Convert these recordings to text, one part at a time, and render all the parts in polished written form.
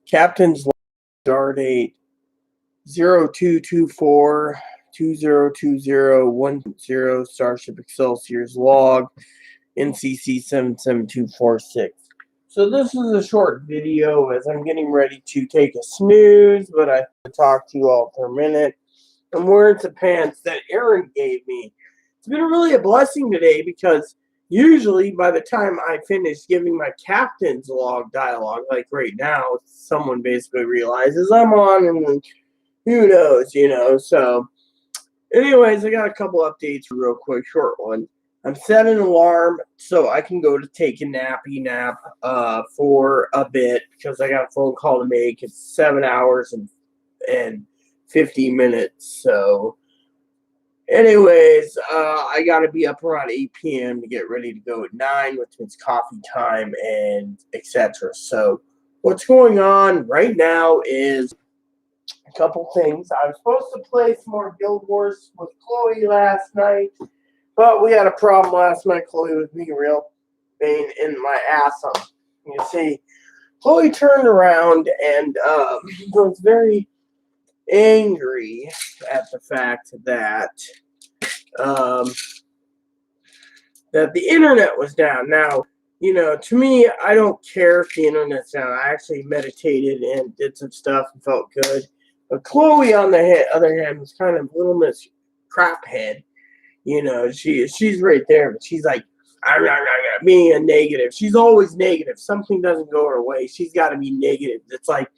Captain's log star date 0224-2020-10 Starship Excelsior's log NCC 77246. So this is a short video as I'm getting ready to take a snooze, but I have to talk to you all for a minute. I'm wearing some pants that Aaron gave me. It's been really a blessing today because usually by the time I finish giving my captain's log dialogue, like right now, someone basically realizes I'm on and who knows, So anyways, I got a couple updates real quick, short one. I'm setting an alarm so I can go to take a nap for a bit because I got a phone call to make. It's 7 hours and 50 minutes. So anyways, I got to be up around 8 p.m. to get ready to go at 9, which means coffee time and etc. So what's going on right now is a couple things. I was supposed to play some more Guild Wars with Chloe last night, but we had a problem last night. Chloe was being real pain in my ass. You see, Chloe turned around and was very angry at the fact that that the internet was down. Now, to me, I don't care if the internet's down. I actually meditated and did some stuff and felt good. But Chloe, on the other hand, was kind of little Miss Craphead. She's right there, but she's like, being a negative. She's always negative. Something doesn't go her way. She's got to be negative. It's like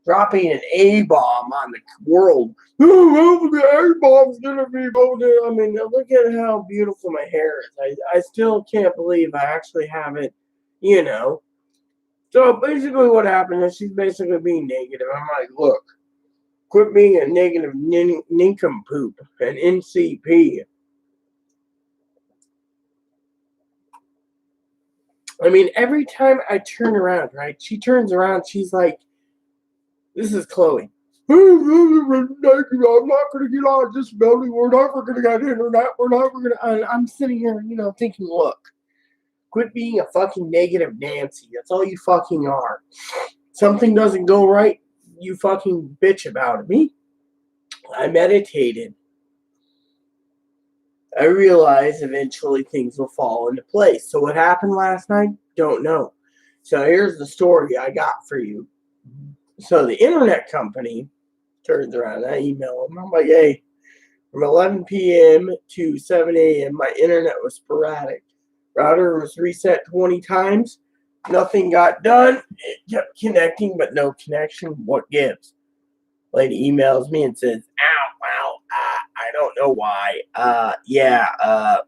dropping an A-bomb on the world. Oh, the A-bomb's gonna be golden. I mean, look at how beautiful my hair is. I still can't believe I actually have it, So basically what happened is she's basically being negative. I'm like, look, quit being a negative nincompoop, an NCP. I mean, every time I turn around, right, she turns around, she's like, this is Chloe. I'm not going to get out of this building. We're never going to get internet. We're never going to. And I'm sitting here, thinking, look, quit being a fucking negative Nancy. That's all you fucking are. Something doesn't go right, you fucking bitch about it. Me? I meditated. I realized eventually things will fall into place. So what happened last night? Don't know. So here's the story I got for you. So the internet company turns around. I email them. I'm like, hey, from 11 p.m. to 7 a.m., my internet was sporadic. Router was reset 20 times. Nothing got done. It kept connecting, but no connection. What gives? Lady emails me and says, I don't know why.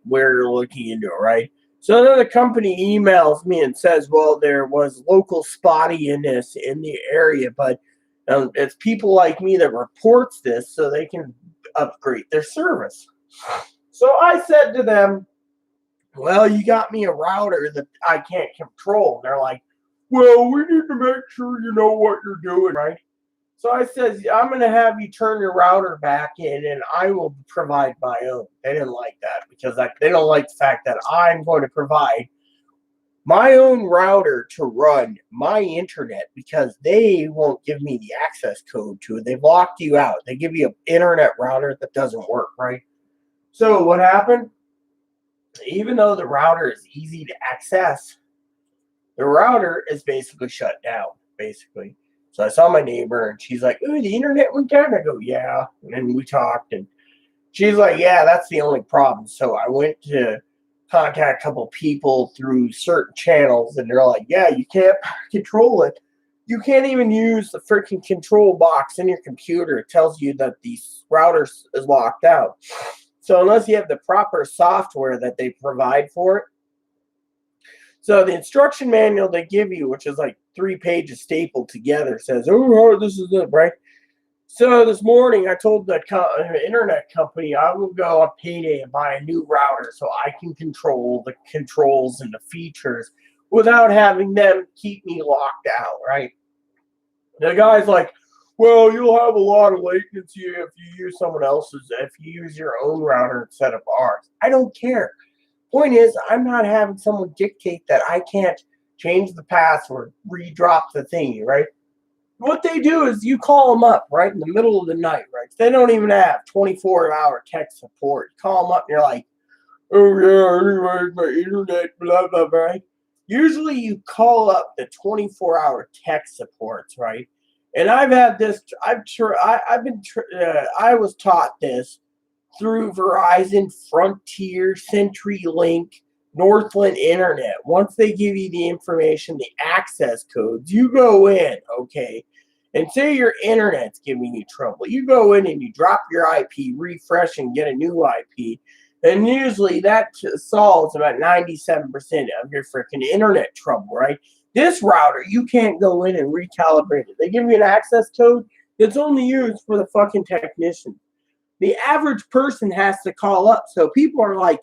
We're looking into it, right? So then the company emails me and says, well, there was local spottiness in the area, but it's people like me that reports this so they can upgrade their service. So I said to them, well, you got me a router that I can't control. They're like, well, we need to make sure you know what you're doing, right? So I said, I'm going to have you turn your router back in and I will provide my own. They didn't like that because they don't like the fact that I'm going to provide my own router to run my internet because they won't give me the access code to it. They've locked you out. They give you an internet router that doesn't work, right? So what happened? Even though the router is easy to access, the router is basically shut down, basically. So I saw my neighbor, and she's like, ooh, the internet went down. I go, yeah. And then we talked, and she's like, yeah, that's the only problem. So I went to contact a couple people through certain channels, and they're like, yeah, you can't control it. You can't even use the freaking control box in your computer. It tells you that the router is locked out. So unless you have the proper software that they provide for it. So the instruction manual they give you, which is like 3 pages stapled together, says, oh, this is it, right? So this morning I told the internet company I will go on payday and buy a new router so I can control the controls and the features without having them keep me locked out, right? The guy's like, well, you'll have a lot of latency if you use someone else's, if you use your own router instead of ours. I don't care. Point is, I'm not having someone dictate that I can't change the password, redrop the thingy, right? what they do is you call them up right in the middle of the night, right? They don't even have 24-hour tech support. You call them up and you're like, oh yeah, anyways, my internet, blah blah blah. Right? Usually, you call up the 24-hour tech supports, right? And I've had this. I was taught this through Verizon, Frontier, CenturyLink, Northland Internet. Once they give you the information, the access codes, you go in, okay, and say your internet's giving you trouble. You go in and you drop your IP, refresh, and get a new IP. And usually that solves about 97% of your freaking internet trouble, right? This router, you can't go in and recalibrate it. They give you an access code that's only used for the fucking technician. The average person has to call up. So people are like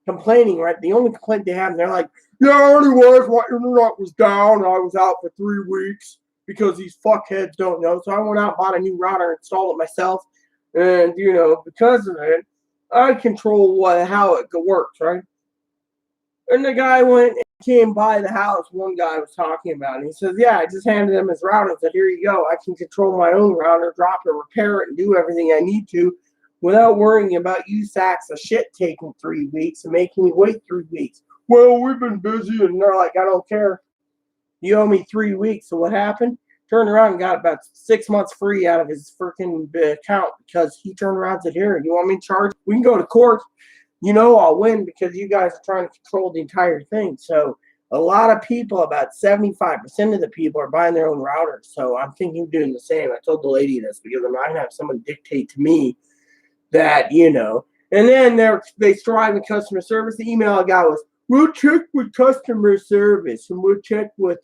complaining, right? The only complaint they have, they're like, yeah, anyways, my internet was down. I was out for 3 weeks because these fuckheads don't know. So I went out, bought a new router, installed it myself. And, because of it, I control how it works, right? And the guy went and came by the house. One guy was talking about it. He says, yeah, I just handed him his router. I said, here you go. I can control my own router, drop it, repair it, and do everything I need to without worrying about you sacks of shit taking 3 weeks and making me wait 3 weeks. Well, we've been busy. And they're like, I don't care. You owe me 3 weeks. So what happened? Turned around and got about 6 months free out of his freaking account because he turned around and said, here, you want me to charge? We can go to court. I'll win because you guys are trying to control the entire thing. So a lot of people, about 75% of the people, are buying their own routers. So I'm thinking of doing the same. I told the lady this because I'm not going to have someone dictate to me that, And then they strive in customer service. The email I got was, we'll check with customer service and we'll check with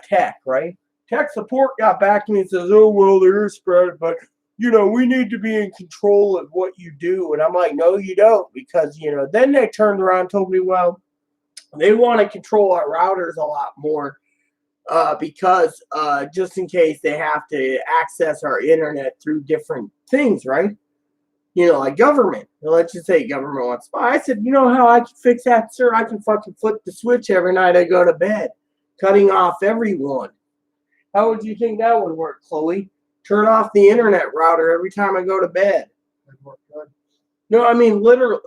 tech, right? Tech support got back to me and says, oh, well, there is spread, but, we need to be in control of what you do. And I'm like, no, you don't. Because, then they turned around and told me, well, they want to control our routers a lot more because just in case they have to access our internet through different things, right? Like government. Let's just say government wants. I said, you know how I can fix that, sir? I can fucking flip the switch every night I go to bed, cutting off everyone. How would you think that would work, Chloe? Turn off the internet router every time I go to bed. It'd work good. No, I mean literally.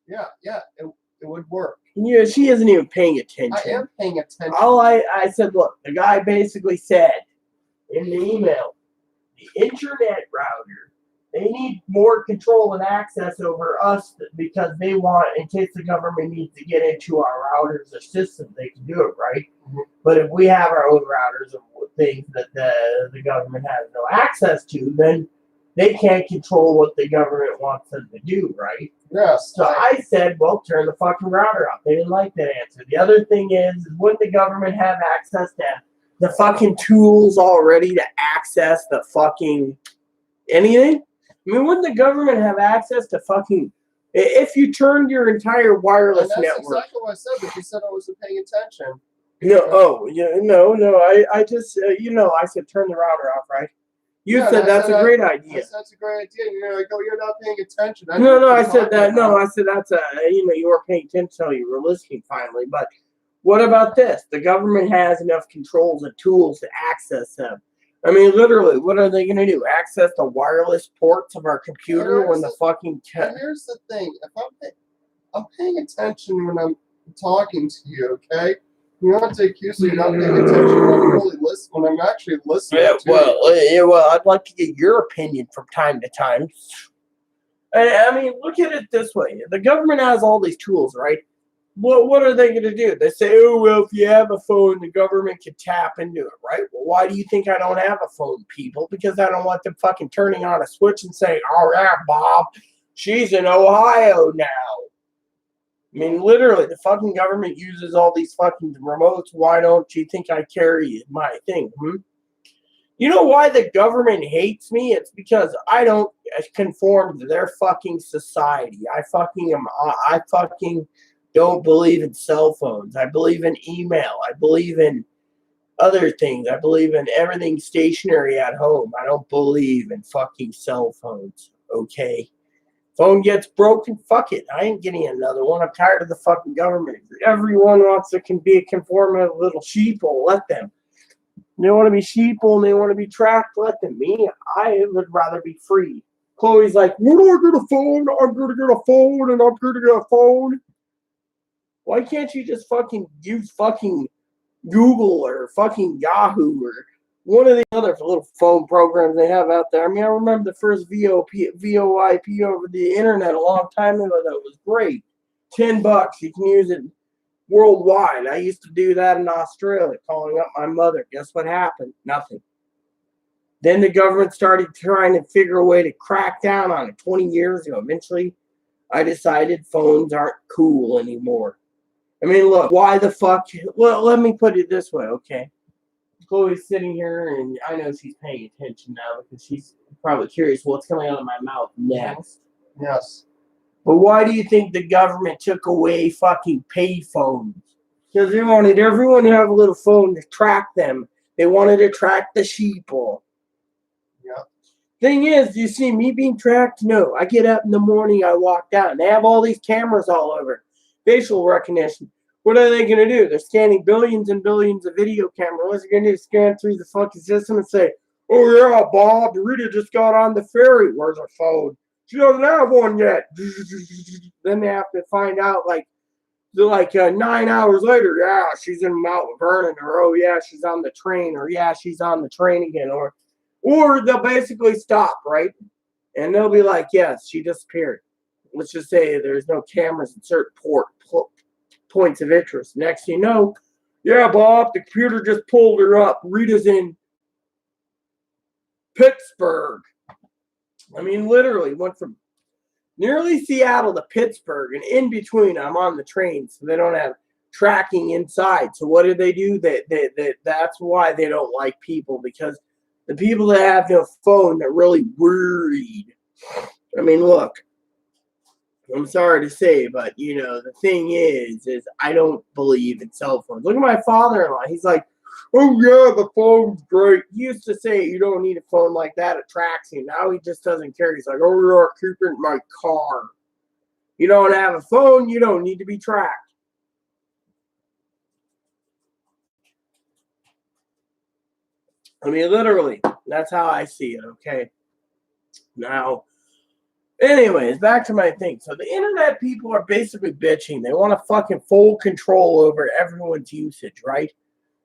Yeah, it would work. Yeah, she isn't even paying attention. I am paying attention. All I said, look, the guy basically said in the email, the internet router, they need more control and access over us because they want, in case the government needs to get into our routers or systems, they can do it, right? Mm-hmm. But if we have our own routers and things that the government has no access to, then they can't control what the government wants them to do, right? Yes. So I said, well, turn the fucking router off. They didn't like that answer. The other thing is wouldn't the government have access to the fucking tools already to access the fucking anything? I mean, wouldn't the government have access to fucking if you turned your entire wireless network? That's exactly what I said, but you said I wasn't paying attention. No. I just, I said turn the router off, right? You said that's a great idea. That's a great idea. You're like, oh, you're not paying attention. I said that. No, I said that's you were paying attention until you were listening finally. But what about this? The government has enough controls and tools to access them. I mean, literally, what are they going to do? Access the wireless ports of our computer when the fucking... Here's the thing. If I'm paying attention when I'm talking to you, okay? You don't have to accuse me of not paying attention when I'm really listening, when I'm actually listening to you. Well, I'd like to get your opinion from time to time. I mean, look at it this way. The government has all these tools, right? What are they going to do? They say, oh, well, if you have a phone, the government can tap into it, right? Well, why do you think I don't have a phone, people? Because I don't want them fucking turning on a switch and saying, all right, Bob, she's in Ohio now. I mean, literally, the fucking government uses all these fucking remotes. Why don't you think I carry my thing? You know why the government hates me? It's because I don't conform to their fucking society. I fucking don't believe in cell phones. I believe in email. I believe in other things. I believe in everything stationary at home. I don't believe in fucking cell phones. Okay? Phone gets broken, fuck it. I ain't getting another one. I'm tired of the fucking government. Everyone wants to be a conformist little sheep. Well, let them. They want to be sheeple and they want to be tracked. Let them. Me, I would rather be free. Chloe's like, when do I get a phone? I'm going to get a phone and I'm going to get a phone. Why can't you just fucking use fucking Google or fucking Yahoo or one of the other little phone programs they have out there? I mean, I remember the first VoIP over the internet a long time ago. That was great. $10. You can use it worldwide. I used to do that in Australia, calling up my mother. Guess what happened? Nothing. Then the government started trying to figure a way to crack down on it 20 years ago. Eventually, I decided phones aren't cool anymore. I mean, look, why the fuck? Well, let me put it this way, okay? Chloe's sitting here, and I know she's paying attention now because she's probably curious what's coming out of my mouth next. Yes. But why do you think the government took away fucking pay phones? Because they wanted everyone to have a little phone to track them. They wanted to track the sheeple. Yeah. Thing is, do you see me being tracked? No. I get up in the morning, I walk down. They have all these cameras all over. Facial recognition. What are they going to do? They're scanning billions and billions of video cameras. What's it going to do? Scan through the fucking system and say, oh yeah, Bob, Rita just got on the ferry. Where's her phone? She doesn't have one yet. Then they have to find out, like 9 hours later, yeah, she's in Mount Vernon, or oh yeah, she's on the train, or yeah, she's on the train again, or they'll basically stop, right? And they'll be like, yes, she disappeared. Let's just say there's no cameras in certain points of interest. Next thing you know, yeah, Bob, the computer just pulled her up. Rita's in Pittsburgh. I mean, literally went from nearly Seattle to Pittsburgh, and in between, I'm on the train, so they don't have tracking inside. So what do? That's why they don't like people, because the people that have no phone, they're really worried. I mean, look, I'm sorry to say, but, the thing is I don't believe in cell phones. Look at my father-in-law. He's like, oh, yeah, the phone's great. He used to say you don't need a phone like that. It tracks you. Now he just doesn't care. He's like, oh, you're keeping my car. You don't have a phone, you don't need to be tracked. I mean, literally, that's how I see it, okay? Now, anyways, back to my thing. So the internet people are basically bitching. They want to fucking full control over everyone's usage, right?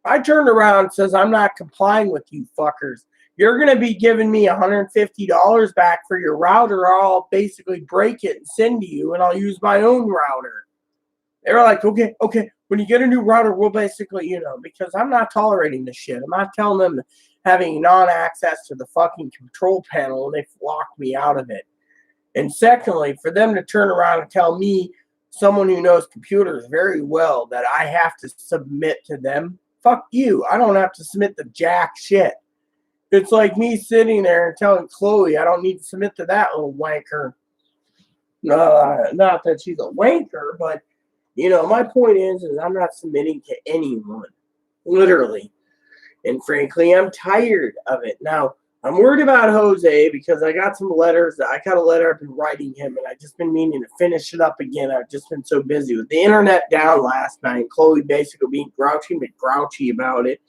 I turned around and says, I'm not complying with you fuckers. You're going to be giving me $150 back for your router, or I'll basically break it and send to you, and I'll use my own router. They were like, okay. When you get a new router, we'll basically, because I'm not tolerating this shit. I'm not telling them having non-access to the fucking control panel, and they've locked me out of it. And secondly, for them to turn around and tell me, someone who knows computers very well, that I have to submit to them, fuck you. I don't have to submit to jack shit. It's like me sitting there and telling Chloe I don't need to submit to that little wanker. Not that she's a wanker, but, my point is I'm not submitting to anyone. Literally. And frankly, I'm tired of it. Now, I'm worried about Jose because I got some letters. I got a letter I've been writing him, and I've just been meaning to finish it up again. I've just been so busy with the internet down last night. Chloe basically being grouchy about it.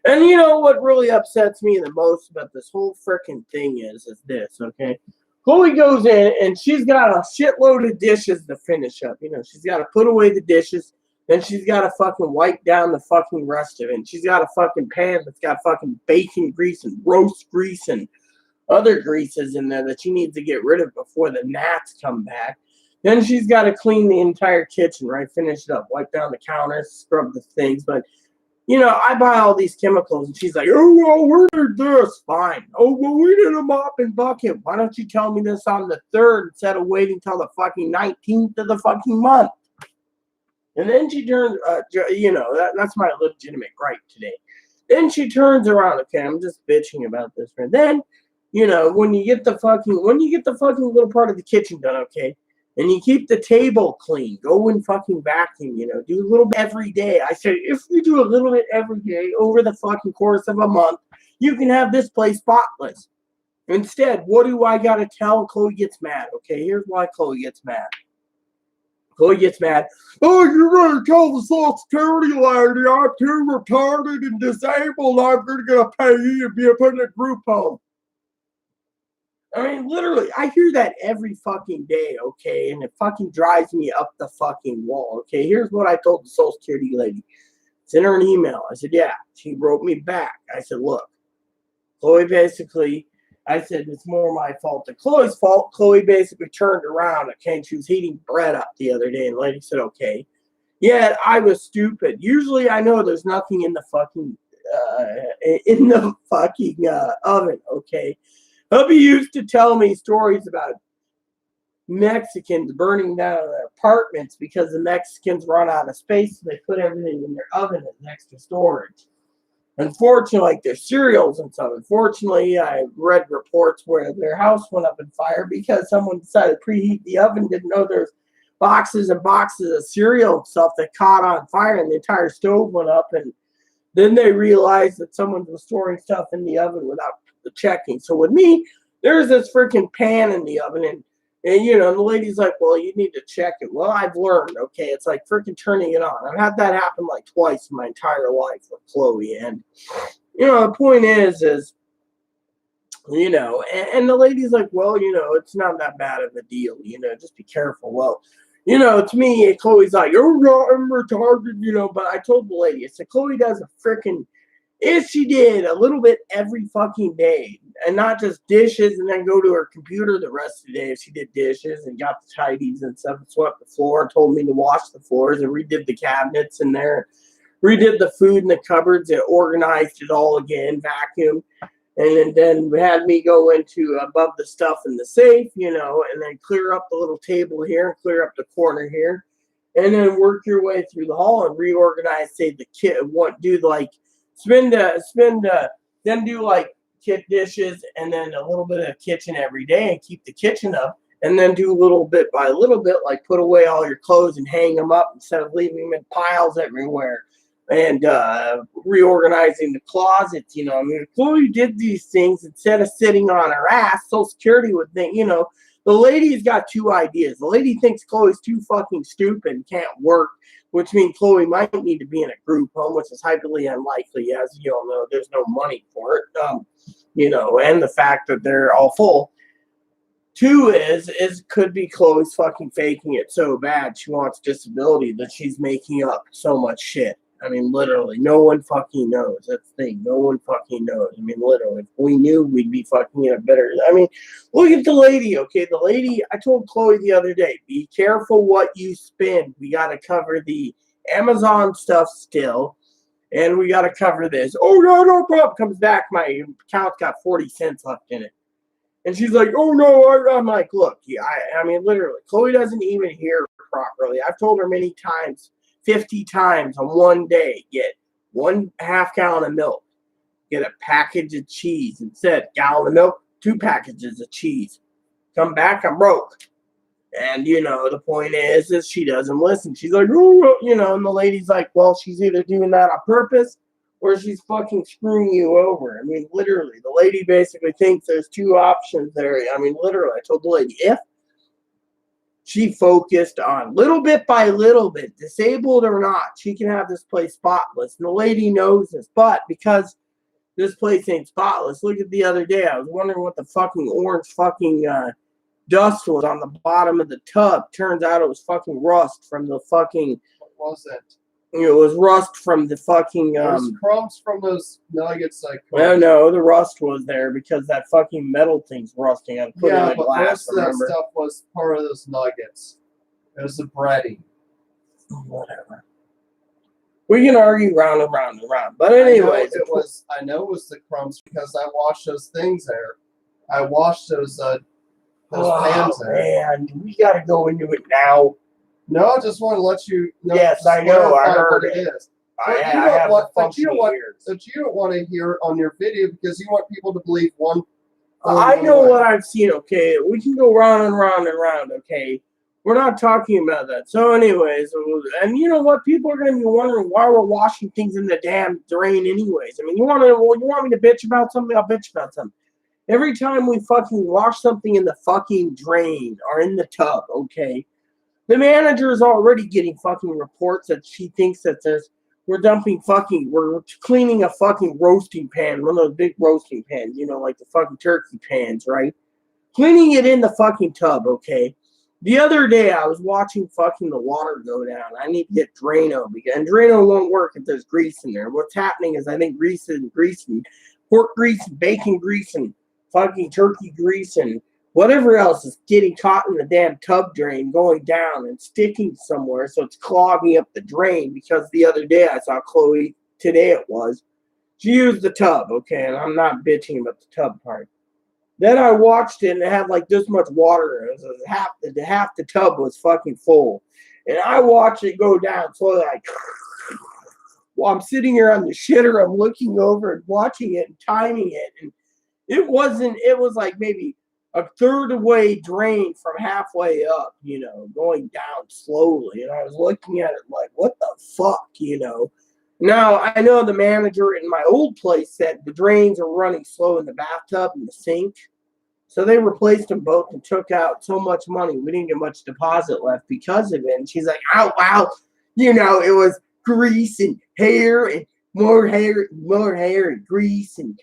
And what really upsets me the most about this whole freaking thing is this, okay? Chloe goes in, and she's got a shitload of dishes to finish up. She's got to put away the dishes. Then she's got to fucking wipe down the fucking rest of it. And she's got a fucking pan that's got fucking bacon grease and roast grease and other greases in there that she needs to get rid of before the gnats come back. Then she's got to clean the entire kitchen, right? Finish it up, wipe down the counters, scrub the things. But, I buy all these chemicals, and she's like, oh, well, we did this. Fine. Oh, well, we did a mop and bucket. Why don't you tell me this on the 3rd instead of waiting till the fucking 19th of the fucking month? And then she turns, that's my legitimate gripe today. Then she turns around. Okay, I'm just bitching about this. And then, when you get the fucking little part of the kitchen done, okay, and you keep the table clean, go and fucking vacuum, do a little bit every day. I said, if you do a little bit every day over the fucking course of a month, you can have this place spotless. Instead, what do I got to tell? Chloe gets mad. Okay, here's why Chloe gets mad. Chloe gets mad. Oh, you're going to tell the Social Security lady I'm too retarded and disabled. I'm going to pay you to be put in a group home. I mean, literally, I hear that every fucking day, okay? And it fucking drives me up the fucking wall, okay? Here's what I told the Social Security lady. Sent her an email. I said, yeah. She wrote me back. I said, look, Chloe basically, I said, it's more my fault than Chloe's fault. Chloe basically turned around, okay? She was heating bread up the other day, and the lady said, okay. Yeah, I was stupid. Usually I know there's nothing in the fucking, oven, okay? Hubby used to tell me stories about Mexicans burning down their apartments because the Mexicans run out of space, so they put everything in their oven as extra storage. Unfortunately, like their cereals and stuff. Unfortunately, I read reports where their house went up in fire because someone decided to preheat the oven, didn't know there's boxes and boxes of cereal and stuff that caught on fire, and the entire stove went up, and then they realized that someone was storing stuff in the oven without checking. So with me, there's this freaking pan in the oven, and the lady's like, well, you need to check it. Well, I've learned, okay, it's like freaking turning it on. I've had that happen like twice in my entire life with Chloe, and the point is, and the lady's like, well, it's not that bad of a deal, just be careful. Well, to me, Chloe's like, oh, I'm retarded, but I told the lady, I said, Chloe does a freaking, if she did a little bit every fucking day, and not just dishes and then go to her computer the rest of the day, if she did dishes and got the tidies and stuff and swept the floor, told me to wash the floors and redid the cabinets in there, redid the food in the cupboards and organized it all again, vacuumed. And then had me go into above the stuff in the safe, and then clear up the little table here and clear up the corner here. And then work your way through the hall and reorganize, say, the kit, then do like kit dishes and then a little bit of kitchen every day and keep the kitchen up. And then do little bit by little bit, like put away all your clothes and hang them up instead of leaving them in piles everywhere. And reorganizing the closets, if Chloe did these things instead of sitting on her ass, Social Security would think, the lady's got two ideas. The lady thinks Chloe's too fucking stupid and can't work, which means Chloe might need to be in a group home, which is highly unlikely, as you all know. There's no money for it, and the fact that they're all full. Two is could be Chloe's fucking faking it so bad she wants disability that she's making up so much shit. I mean, literally, no one fucking knows. That's the thing. No one fucking knows. I mean, literally, if we knew, we'd be fucking in a better. I mean, look at the lady, okay? The lady, I told Chloe the other day, be careful what you spend. We got to cover the Amazon stuff still, and we got to cover this. Oh, no problem. Comes back, my account's got 40 cents left in it. And she's like, oh, no. I'm like, look, yeah, I mean, literally, Chloe doesn't even hear properly. I've told her many times, 50 times on one day, get 1/2 gallon of milk, get a package of cheese. Instead, gallon of milk, 2 packages of cheese. Come back, I'm broke. And, the point is she doesn't listen. She's like, oh, and the lady's like, well, she's either doing that on purpose or she's fucking screwing you over. I mean, literally, the lady basically thinks there's 2 options there. I mean, literally, I told the lady, if she focused on little bit by little bit, disabled or not, she can have this place spotless. And the lady knows this, but because this place ain't spotless, look at the other day. I was wondering what the fucking orange fucking dust was on the bottom of the tub. Turns out it was fucking rust from the fucking. What was it? It was rust from the fucking. Those crumbs from those nuggets. No, the rust was there because that fucking metal thing's rusting. I put it in the glass. Most of that stuff was part of those nuggets. It was the breading. Whatever. We can argue round and round and round, but anyway, I know it was the crumbs because I washed those things there. I washed those pans there. Man, we gotta go into it now. No, I just want to let you know. Yes, I know. I heard it is. But you don't want to hear on your video because you want people to believe one. I know what I've seen. Okay, we can go round and round and round. Okay, we're not talking about that. So, anyways, and you know what? People are going to be wondering why we're washing things in the damn drain, anyways. I mean, you want me to bitch about something? I'll bitch about something. Every time we fucking wash something in the fucking drain or in the tub, okay. The manager is already getting fucking reports that she thinks that we're cleaning a fucking roasting pan, one of those big roasting pans, like the fucking turkey pans, right? Cleaning it in the fucking tub, okay? The other day I was watching fucking the water go down. I need to get Drano, and Drano won't work if there's grease in there. What's happening is I think grease and pork grease and bacon grease and fucking turkey grease and whatever else is getting caught in the damn tub drain, going down and sticking somewhere, so it's clogging up the drain. Because the other day I saw Chloe, today it was, she used the tub, okay, and I'm not bitching about the tub part. Then I watched it and it had like this much water. It was half the tub was fucking full. And I watched it go down slowly, like, while I'm sitting here on the shitter, I'm looking over and watching it and timing it. And it was like maybe a third of the way drained from halfway up, going down slowly. And I was looking at it like, what the fuck, Now, I know the manager in my old place said the drains are running slow in the bathtub and the sink. So they replaced them both and took out so much money. We didn't get much deposit left because of it. And she's like, oh, wow. It was grease and hair and more hair and grease and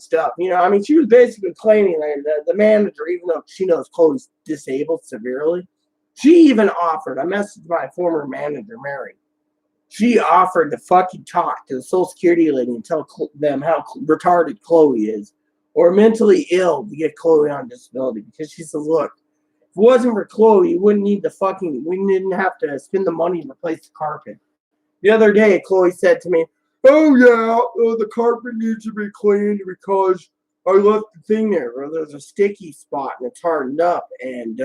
stuff. She was basically claiming that the manager, even though she knows Chloe's disabled severely, she even offered, I messaged my former manager, Mary. She offered to fucking talk to the Social Security lady and tell them how retarded Chloe is or mentally ill to get Chloe on disability. Because she says, look, if it wasn't for Chloe, we didn't have to spend the money to replace the carpet. The other day, Chloe said to me, oh yeah, the carpet needs to be cleaned because I left the thing there. Or there's a sticky spot and it's hardened up. And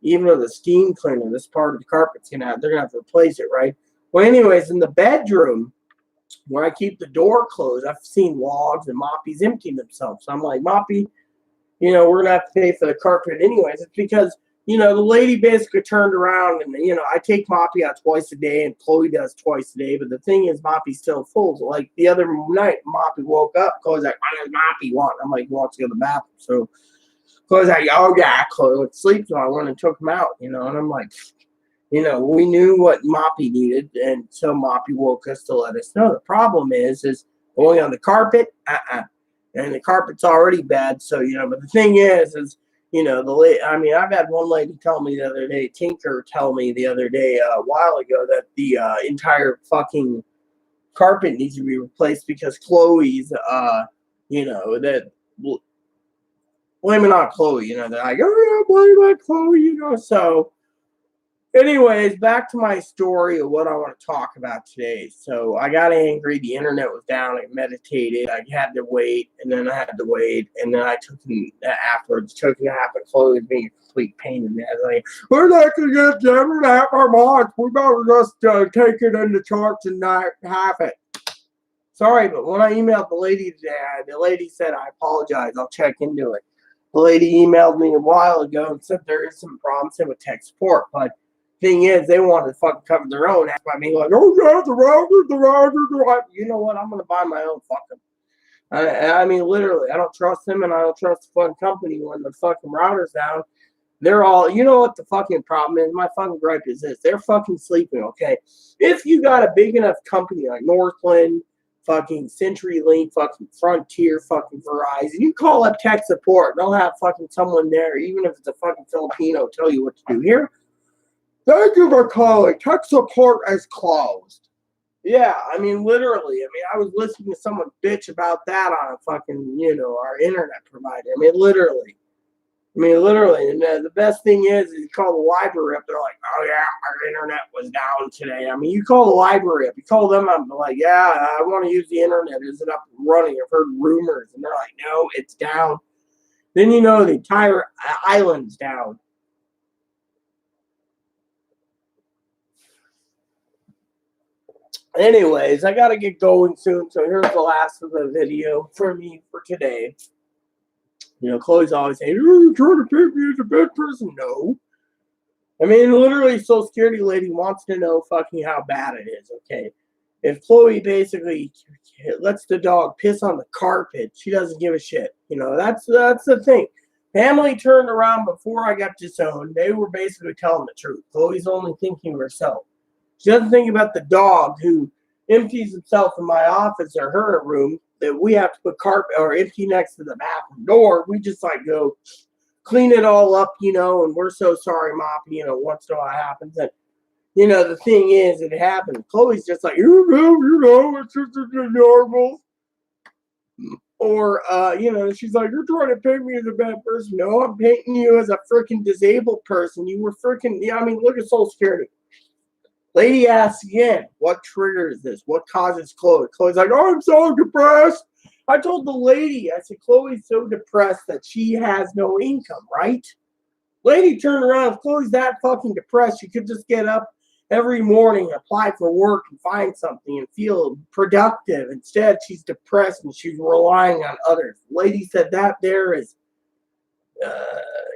even with the steam cleaner, this part of the carpet's they're going to have to replace it, right? Well, anyways, in the bedroom, where I keep the door closed, I've seen logs and moppies emptying themselves. So I'm like, Moppy, we're going to have to pay for the carpet anyways. It's because, the lady basically turned around and, I take Moppy out twice a day and Chloe does twice a day. But the thing is, Moppy's still full. So, like, the other night, Moppy woke up. Chloe's like, what does Moppy want? I'm like, he wants to go to the bathroom. So Chloe's like, oh, yeah, Chloe, let's sleep. So I went and took him out, and I'm like, we knew what Moppy needed, and so Moppy woke us to let us know. The problem is going on the carpet, and the carpet's already bad. So but the thing is I've had one lady tell me the other day, Tinker, tell me the other day a while ago that the entire fucking carpet needs to be replaced because Chloe's, that blame it on Chloe. They're like, oh yeah, blame it on Chloe. So. Anyways, back to my story of what I want to talk about today. So I got angry. The internet was down. I meditated. I had to wait, and then I had to wait, and then I took him afterwards. Took him half a Chloe being a complete pain in the ass. Like, we're not going to get them half our months. We better just take it in the charts and not have it. Sorry, but when I emailed the lady today, the lady said, I apologize. I'll check into it. The lady emailed me a while ago and said there is some problems with tech support, but thing is, they wanted to fucking cover their own ass by being like, oh yeah, the router. You know what? I'm gonna buy my own fucking. Literally, I don't trust them, and I don't trust the fucking company when the fucking router's down. They're all, you know what the fucking problem is? My fucking gripe is this: they're fucking sleeping. Okay, if you got a big enough company like Northland, fucking CenturyLink, fucking Frontier, fucking Verizon, you call up tech support, they'll have fucking someone there, even if it's a fucking Filipino, tell you what to do here. Thank you for calling. Tech support is closed. Yeah, literally. I was listening to someone bitch about that on a fucking, our internet provider. Literally. And the best thing is you call the library up. They're like, oh, yeah, our internet was down today. You call the library up. You call them up. They're like, yeah, I want to use the internet. Is it up and running? I've heard rumors. And they're like, no, it's down. Then the entire island's down. Anyways, I gotta get going soon, so here's the last of the video for me for today. Chloe's always saying, you're trying to paint me as a bad person. No. Literally, Social Security lady wants to know fucking how bad it is, okay? If Chloe basically lets the dog piss on the carpet, she doesn't give a shit. That's the thing. Family turned around before I got disowned. They were basically telling the truth. Chloe's only thinking of herself. She doesn't think about the dog who empties himself in my office or her room that we have to put carpet or empty next to the bathroom door. We just like go clean it all up, and we're so sorry, Mop, once in a while happens. And, the thing is, it happened. Chloe's just like, it's just normal. Or, she's like, you're trying to paint me as a bad person. No, I'm painting you as a freaking disabled person. You were freaking, look at Social Security. Lady asks again, what triggers this? What causes Chloe? Chloe's like, oh, I'm so depressed. I told the lady, I said, Chloe's so depressed that she has no income, right? Lady turned around. If Chloe's that fucking depressed, she could just get up every morning, apply for work, and find something and feel productive. Instead, she's depressed and she's relying on others. The lady said that there is,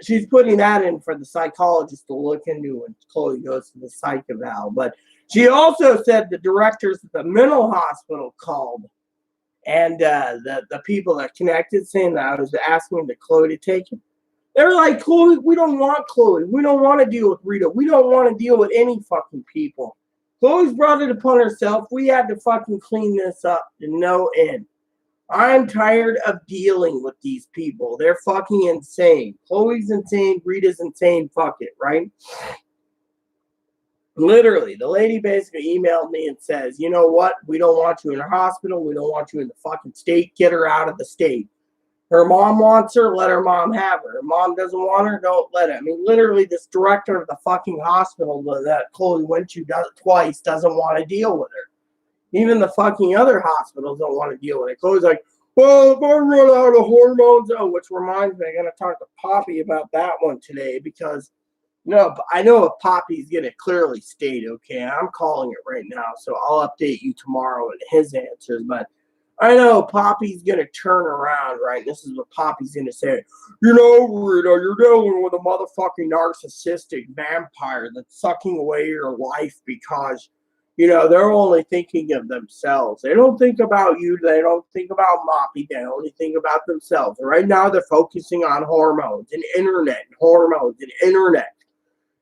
she's putting that in for the psychologist to look into when Chloe goes to the psych eval. But she also said the directors at the mental hospital called, and the people that connected saying that I was asking the Chloe to take it. They're like, Chloe, we don't want Chloe. We don't want to deal with Rita. We don't want to deal with any fucking people. Chloe's brought it upon herself. We had to fucking clean this up to no end. I'm tired of dealing with these people. They're fucking insane. Chloe's insane. Rita's insane. Fuck it, right? Literally, the lady basically emailed me and says, you know what? We don't want you in the hospital. We don't want you in the fucking state. Get her out of the state. Her mom wants her. Let her mom have her. Her mom doesn't want her. Don't let her. I mean, literally, this director of the fucking hospital that Chloe went to twice doesn't want to deal with her. Even the fucking other hospitals don't want to deal with it. Chloe's like, well, if I run out of hormones, which reminds me, I got to talk to Poppy about that one today because, I know if Poppy's going to clearly state, okay, I'm calling it right now, so I'll update you tomorrow with his answers, but I know Poppy's going to turn around, right? This is what Poppy's going to say. Rita, you're dealing with a motherfucking narcissistic vampire that's sucking away your life because they're only thinking of themselves. They don't think about you. They don't think about Moppy. They only think about themselves. And right now, they're focusing on hormones and internet,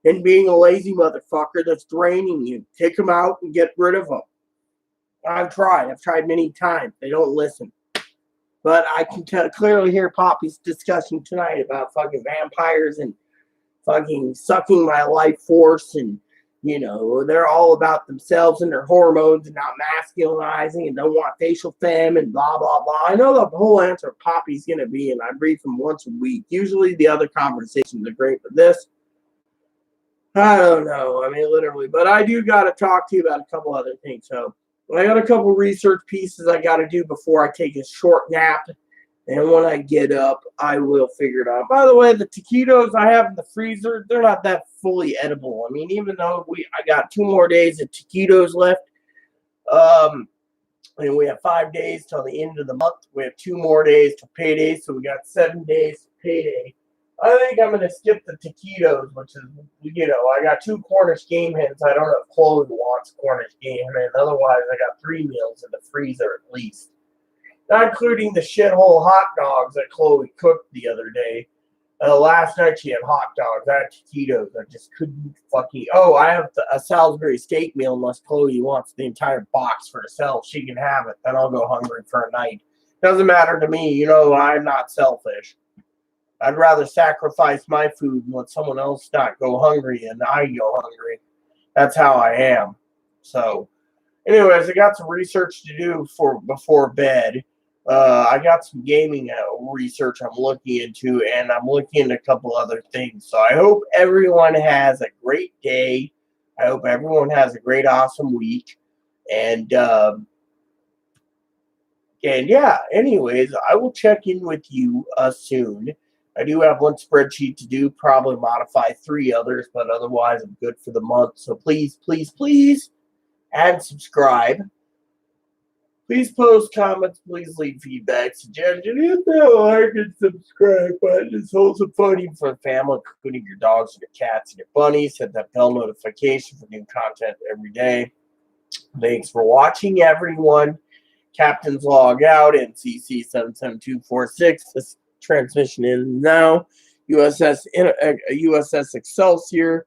and being a lazy motherfucker that's draining you. Take them out and get rid of them. I've tried many times. They don't listen. But I can clearly hear Poppy's discussion tonight about fucking vampires and fucking sucking my life force and they're all about themselves and their hormones and not masculinizing and don't want facial femme and blah, blah, blah. I know the whole answer of Poppy's going to be, and I brief him once a week. Usually the other conversations are great, but this, I don't know. I mean, literally. But I do got to talk to you about a couple other things. So I got a couple research pieces I got to do before I take a short nap. And when I get up, I will figure it out. By the way, the taquitos I have in the freezer, they're not that fully edible. I mean, even though I got 2 more days of taquitos left, and we have 5 days till the end of the month. We have 2 more days to payday, so we got 7 days to payday. I think I'm going to skip the taquitos, which is, I got 2 Cornish game hens. I don't know if Chloe wants Cornish game hens. Otherwise, I got 3 meals in the freezer at least. Not including the shithole hot dogs that Chloe cooked the other day. Last night she had hot dogs. I had taquitos. I just couldn't fucking... Oh, I have a Salisbury steak meal unless Chloe wants the entire box for herself. She can have it. Then I'll go hungry for a night. Doesn't matter to me. I'm not selfish. I'd rather sacrifice my food and let someone else not go hungry and I go hungry. That's how I am. So, anyways, I got some research to do before bed. I got some gaming research I'm looking into, and I'm looking into a couple other things. So I hope everyone has a great day. I hope everyone has a great, awesome week. And yeah, anyways, I will check in with you soon. I do have 1 spreadsheet to do, probably modify 3 others, but otherwise I'm good for the month. So please, please, please add and subscribe. Please post comments. Please leave feedback, suggestions. Hit that like and subscribe button. It's also funny for the family, including your dogs and your cats and your bunnies. Hit that bell notification for new content every day. Thanks for watching, everyone. Captain's log out. NCC 77246. This transmission ends now. USS Excelsior.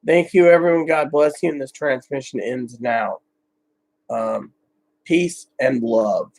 Thank you, everyone. God bless you. And this transmission ends now. Peace and love.